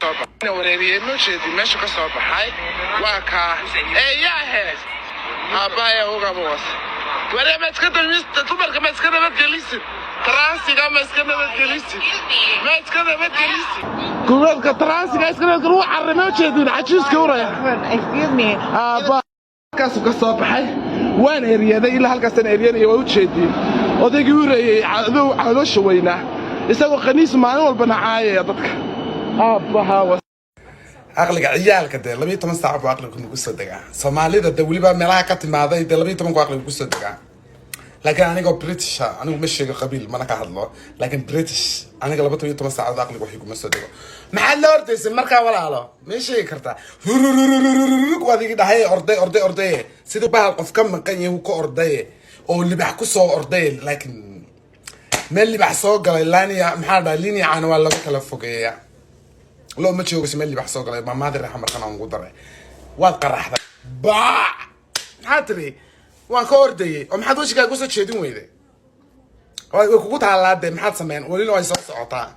صباح أنا وريني إنه شيء ماشي كصباح هاي واقع إيه يا هاد أبايا هو جابوس ولا ما تقدر تمر كما تقدر ما تجلسي ترانسي كما تقدر ما تجلسي ما تقدر ما تجلسي كورك ترانسي كما تقدر تروح على الرماوت شديد عجوز كورة excuse me أبا كاسو كصباح هاي وأنا إريانا إلا هالكاستن إريانا يوجد شديد odaygi urayay caloosha weynaa isagoo khaniis maalin walba nacaaya dadka aabaha aqliga ciyaalka de 12 saac buu aqligu nagu soo dagaa Soomaalida de waliba meelaha ka timaaday de 12 ku aqligu ku soo dagaa laakiin aniga British anigu ma sheego qabiil mana ka hadlo laakiin British aniga 12 saac aqligu wixii kuma soo dago maxaad la ordaysan markaa walaalo ma sheegi kartaa waadigi dhahay orday sidoo baa qof ka maqan yahay ku orday oo libax ku soo orday laakiin meel libax soo galay laaniya maxaa dhahay liiniya aan waa lagu kala fogeeyaa loo ma joogo meel libax soo galay maamaada raxan markan aan ugu daray waad qaraxday baa hatri waan ka ordayay oo maxaad wajigaaga soo jeedin weyday way kugu taalaade maxaad sameeyeen wali loo ay soo socotaa